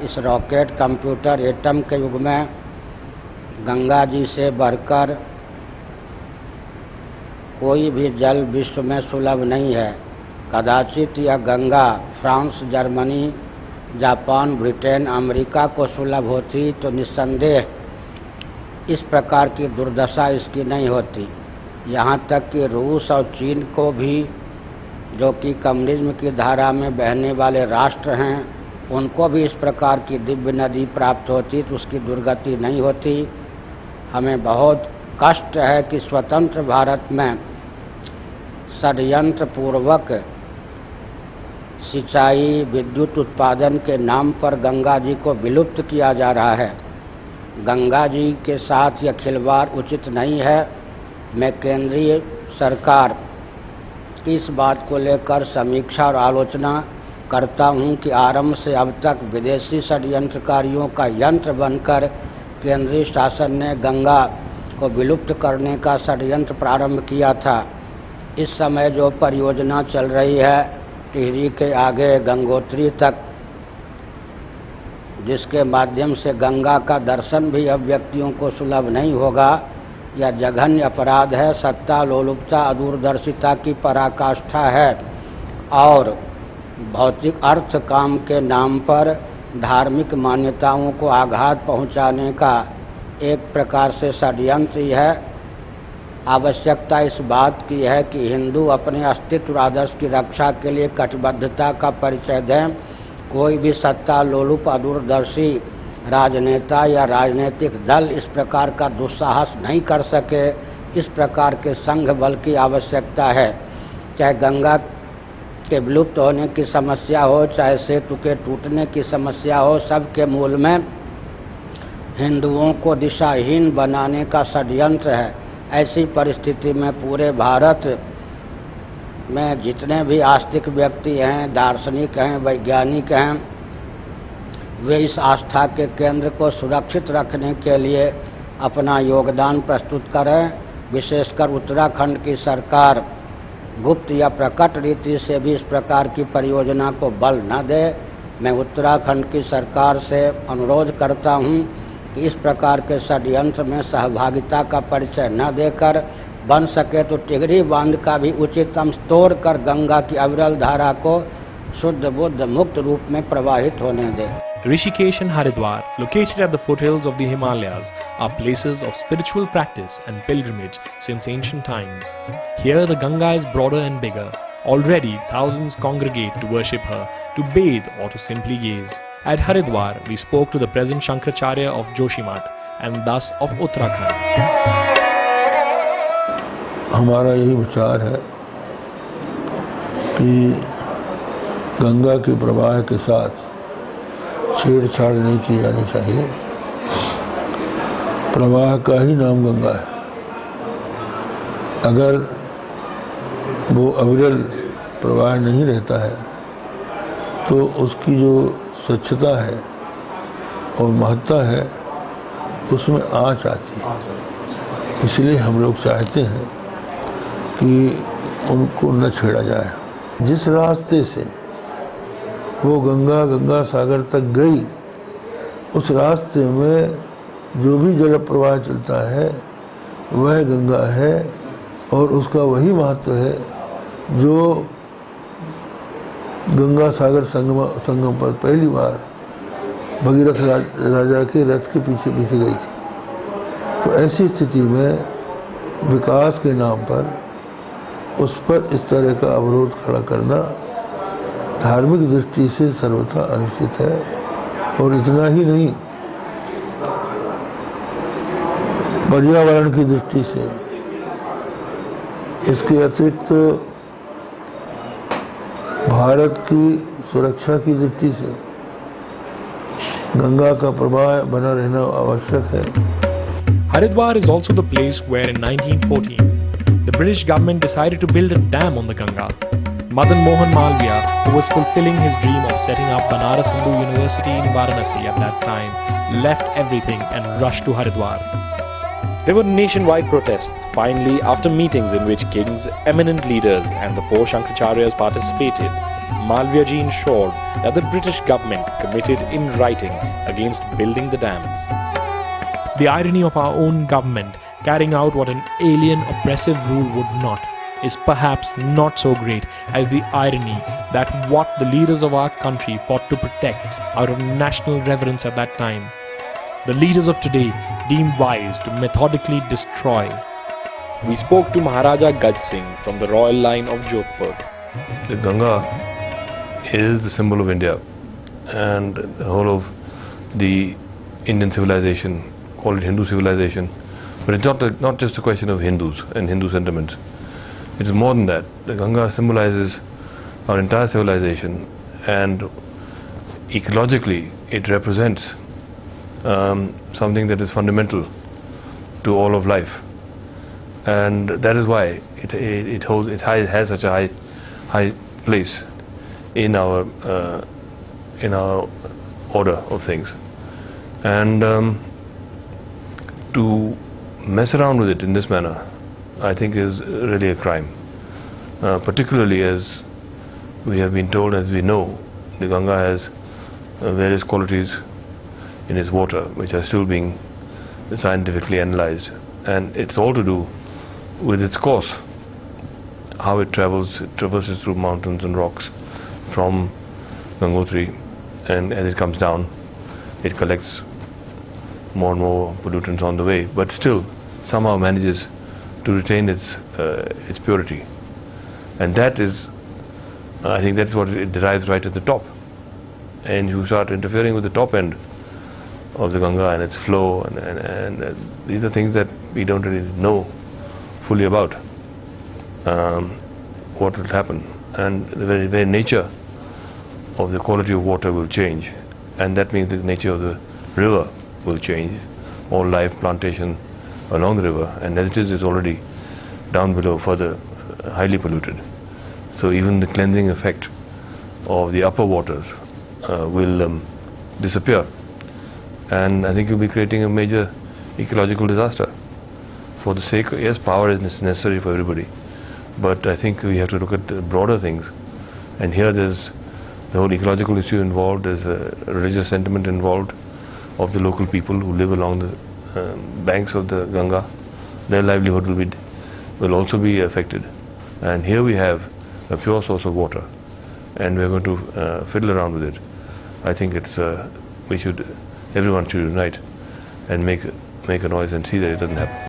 इस rocket, computer, atom के युग में गंगा जी से बढ़कर कोई भी जल विश्व में सुलभ नहीं है। कदाचित यह Ganga France, Germany, Japan, Britain, America को सुलभ होती तो निस्संदेह इस प्रकार की दुर्दशा इसकी नहीं होती। यहाँ तक कि रूस और चीन को भी, जो कि कम्युनिज्म की धारा में बहने वाले राष्ट्र हैं, उनको भी इस प्रकार की दिव्य नदी प्राप्त होती तो उसकी दुर्गति नहीं होती। हमें बहुत कष्ट है कि स्वतंत्र भारत में षड्यंत्र पूर्वक सिंचाई, विद्युत उत्पादन के नाम पर गंगा जी को विलुप्त किया जा रहा है। गंगा जी के साथ यह खिलवाड़ उचित नहीं है। मैं केंद्रीय सरकार की इस बात को लेकर समीक्षा और आलोचना करता हूं कि आरंभ से अब तक विदेशी षड्यंत्रकारियों का यंत्र बनकर केंद्रीय शासन ने गंगा को विलुप्त करने का षड्यंत्र प्रारंभ किया था। इस समय जो परियोजना चल रही है टिहरी के आगे गंगोत्री तक, जिसके माध्यम से गंगा का दर्शन भी अब व्यक्तियों को सुलभ नहीं होगा, यह जघन्य अपराध है, सत्ता लोलुपता, अदूरदर्शिता की पराकाष्ठा है और भौतिक अर्थ काम के नाम पर धार्मिक मान्यताओं को आघात पहुंचाने का एक प्रकार से षड्यंत्र ही है। आवश्यकता इस बात की है कि हिंदू अपने अस्तित्व आदर्श की रक्षा के लिए कटिबद्धता का परिचय दें। कोई भी सत्ता लोलुप, अदूरदर्शी राजनेता या राजनीतिक दल इस प्रकार का दुस्साहस नहीं कर सके। इस प्रकार के संघ बल की आवश्यकता है। चाहे गंगा के विलुप्त होने की समस्या हो, चाहे सेतु के टूटने की समस्या हो, सबके मूल में हिंदुओं को दिशाहीन बनाने का षड्यंत्र है। ऐसी परिस्थिति में पूरे भारत में जितने भी आस्तिक व्यक्ति हैं, दार्शनिक हैं, वैज्ञानिक हैं, वे इस आस्था के केंद्र को सुरक्षित रखने के लिए अपना योगदान प्रस्तुत करें। विशेषकर उत्तराखंड की सरकार गुप्त या प्रकट रीति से भी इस प्रकार की परियोजना को बल न दे। मैं उत्तराखंड की सरकार से अनुरोध करता हूं कि इस प्रकार के षड्यंत्र में सहभागिता का परिचय न देकर बन सके तो टिहरी बांध का भी उचितम तोड़कर गंगा की अविरल धारा को शुद्ध बुद्ध मुक्त रूप में प्रवाहित होने दे। Rishikesh and Haridwar, located at the foothills of the Himalayas, are places of spiritual practice and pilgrimage since ancient times. Here the Ganga is broader and bigger. Already thousands congregate to worship her, to bathe or to simply gaze. At Haridwar, we spoke to the present Shankaracharya of Joshimath and thus of Uttarakhand. हमारा यही विचार है कि गंगा के प्रवाह के साथ छेड़छाड़ नहीं की जानी चाहिए। प्रवाह का ही नाम गंगा है। अगर वो अविरल प्रवाह नहीं रहता है तो उसकी जो स्वच्छता है और महत्ता है उसमें आँच आती है। इसलिए हम लोग चाहते हैं कि उनको न छेड़ा जाए। जिस रास्ते से वो गंगा सागर तक गई, उस रास्ते में जो भी जल प्रवाह चलता है वह गंगा है और उसका वही महत्व है जो गंगा सागर संगम पर पहली बार भगीरथ राजा के रथ के पीछे पीछे गई थी। तो ऐसी स्थिति में विकास के नाम पर उस पर इस तरह का अवरोध खड़ा करना धार्मिक दृष्टि से सर्वथा अनुचित है। और इतना ही नहीं, पर्यावरण की दृष्टि से, इसके अतिरिक्त भारत की सुरक्षा की दृष्टि से गंगा का प्रवाह बना रहना आवश्यक है। Haridwar is also the place where in 1914 the British government decided to build a dam on the Ganga. Madan Mohan Malviya, who was fulfilling his dream of setting up Banaras Hindu University in Varanasi at that time, left everything and rushed to Haridwar. There were nationwide protests, finally after meetings in which kings, eminent leaders and the four Shankaracharyas participated. Malviyaji ensured that the British government committed in writing against building the dams. The irony of our own government carrying out what an alien oppressive rule would not is perhaps not so great as the irony that what the leaders of our country fought to protect out of national reverence at that time, the leaders of today deem wise to methodically destroy. We spoke to Maharaja Gaj Singh from the royal line of Jodhpur. The Ganga is the symbol of India and the whole of the Indian civilization, call it Hindu civilization. But it's not just a question of Hindus and Hindu sentiments. It is more than that. The Ganga symbolizes our entire civilization, and ecologically it represents something that is fundamental to all of life. And that is why it has such a high place in our order of things. And to mess around with it in this manner, I think is really a crime. Particularly as we have been told, as we know, the Ganga has various qualities in its water which are still being scientifically analyzed, and it's all to do with its course, how it traverses through mountains and rocks from Gangotri, and as it comes down it collects more and more pollutants on the way, but still somehow manages to retain its purity. And that is, I think that's what it derives right at the top. And you start interfering with the top end of the Ganga and its flow, and these are things that we don't really know fully about what will happen. And the very nature of the quality of water will change, and that means the nature of the river will change. All live plantation along the river, and as it is, it's already down below further highly polluted. So even the cleansing effect of the upper waters will disappear, and I think you'll be creating a major ecological disaster. For the sake of, yes, power is necessary for everybody, but I think we have to look at broader things, and here there's the whole ecological issue involved, there's a religious sentiment involved of the local people who live along the banks of the Ganga. Their livelihood will also be affected, and here we have a pure source of water, and we're going to fiddle around with it. I think it's everyone should unite and make a noise and see that it doesn't happen.